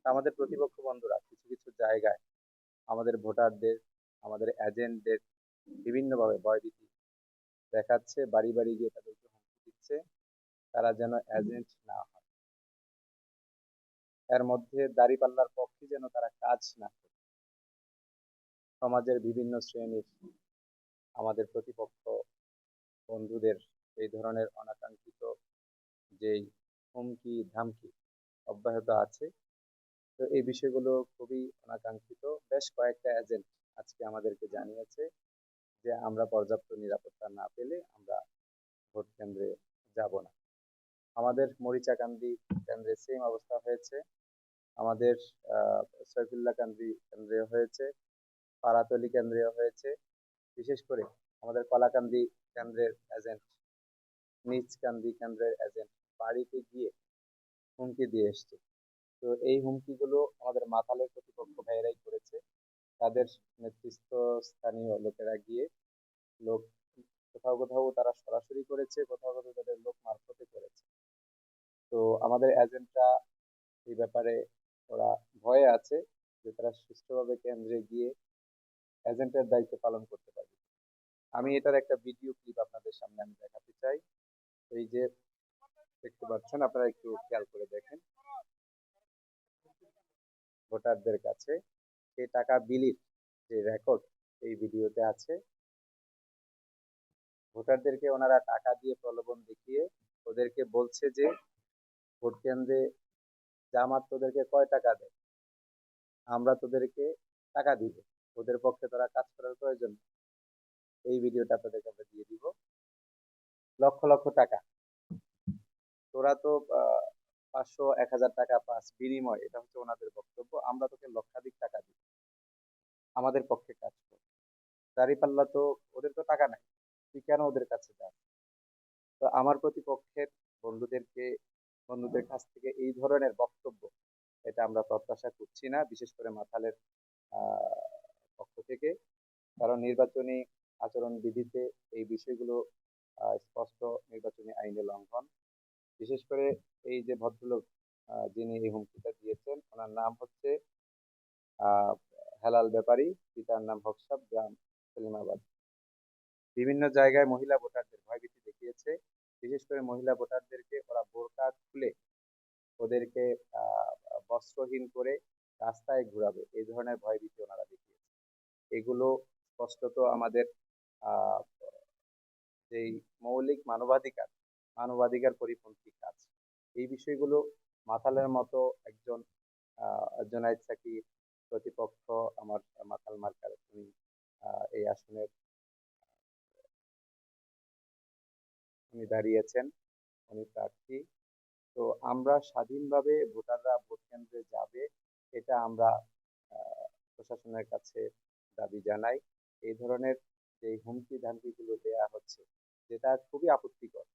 আমাদের প্রতিপক্ষ বন্ধুরা কিছু কিছু জায়গায় আমাদের ভোটারদের, আমাদের এজেন্টদের বিভিন্নভাবে ভয়ভীতি দেখাচ্ছে, বাড়ি বাড়ি গিয়ে তাদেরকে হুমকি দিচ্ছে তারা যেন এজেন্ট না হয়, এর মধ্যে দাঁড়িপাল্লার পক্ষে যেন তারা কাজ না করে। সমাজের বিভিন্ন শ্রেণীর আমাদের প্রতিপক্ষ বন্ধুদের এই ধরনের অনাকাঙ্ক্ষিত যেই হুমকি ধামকি অব্যাহত আছে। তো এই বিষয়গুলো খুবই অনাকাঙ্ক্ষিত। বেশ কয়েকটা এজেন্ট আজকে আমাদেরকে জানিয়েছে যে আমরা পর্যাপ্ত নিরাপত্তা না পেলে আমরা ভোট কেন্দ্রে যাব না। আমাদের মরিচাকান্দি কেন্দ্রে সেম অবস্থা হয়েছে, আমাদের সৈফুল্লাহ কান্দি কেন্দ্রে হয়েছে, পাড়াতলি কেন্দ্রে হয়েছে। বিশেষ করে আমাদের কলাকান্দি কেন্দ্রের এজেন্ট, নিচকান্দি কেন্দ্রের এজেন্ট বাড়িতে গিয়ে হুমকি দিয়ে এসছে। তো এই হুমকিগুলো আমাদের মাতালের প্রতিপক্ষ ভাইয়েরাই করেছে। তাদের নেতৃত্ব স্থানীয় লোকেরা গিয়ে লোক কোথাও কোথাও তারা সরাসরি করেছে, কোথাও কোথাও তাদের লোক মারফতে করেছে। তো আমাদের এজেন্টরা এই ব্যাপারে ওরা ভয়ে আছে যে তারা সুষ্ঠুভাবে কেন্দ্রে গিয়ে এজেন্টের দায়িত্ব পালন করতে পারবে। আমি এটার একটা ভিডিও ক্লিপ আপনাদের সামনে আমি দেখাতে চাই। এই যে দেখতে পাচ্ছেন, আপনারা একটু খেয়াল করে দেখেন, ভোটারদের কাছে সেই টাকা বিলির যে রেকর্ড এই ভিডিওতে আছে। ভোটারদেরকে ওনারা টাকা দিয়ে প্রলোভন দেখিয়ে ওদেরকে বলছে যে ভোট কেন্দ্রে জামাত তোদেরকে কয় টাকা দেয়, আমরা তোদেরকে টাকা দিব, ওদের পক্ষে তারা কাজ করার প্রয়োজন। এই ভিডিওটা আপনাদেরকে আমরা দিয়ে দিব। লক্ষ লক্ষ টাকা তোরা তো 500-1000 টাকা পাস বিনিময়, এটা হচ্ছে ওনাদের বক্তব্য, আমরা তোকে লক্ষাধিক টাকা দিব, আমাদের পক্ষে কাজ কর। দাঁড়িপাল্লা তো ওদের তো টাকা নাই, তুই কেন ওদের কাছে যাস? তো আমার প্রতিপক্ষের বন্ধুদের কাছ থেকে এই ধরনের বক্তব্য এটা আমরা প্রত্যাশা করছি না, বিশেষ করে মাতালের পক্ষ থেকে। কারণ নির্বাচনী আচরণ বিধিতে এই বিষয়গুলো স্পষ্ট নির্বাচনী আইনে লঙ্ঘন। বিশেষ করে এই যে ভদ্রলোক যিনি এই হুমকিটা দিয়েছেন, ওনার নাম হচ্ছে আহ হেলাল ব্যাপারী, পিতার নাম হকসাব, গ্রাম সেলিমাবাদ। বিভিন্ন জায়গায় মহিলা ভোটারদের ভয়ভীতি দেখিয়েছে, বিশেষ করে মহিলা ভোটারদেরকে ওরা বোরকা খুলে ওদেরকে আহ বস্ত্রহীন করে রাস্তায় ঘুরাবে, এই ধরনের ভয়ভীতি ওনারা দেখিয়েছে। এগুলো স্পষ্টত আমাদের আহ যেই মৌলিক মানবাধিকার পরিপন্থী কাজ। এই বিষয়গুলো মাতালের মতো একজন জুনায়েদ সাকির প্রতিপক্ষ, আমার মাতাল মার্কার উনি এই আসনের উনি দাঁড়িয়েছেন, উনি প্রার্থী। তো আমরা স্বাধীনভাবে ভোটাররা ভোট কেন্দ্রে যাবে, এটা আমরা প্রশাসনের কাছে দাবি জানাই। এই ধরনের যে হুমকি ধামকি গুলো দেয়া হচ্ছে, যেটা খুবই আপত্তিকর।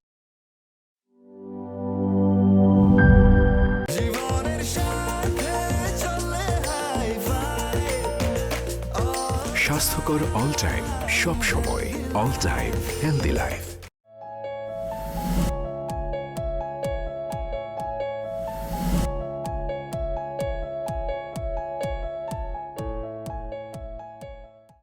স্বাস্থ্যকর অল টাইম, সব সময় অল টাইম হেলদি লাইফ।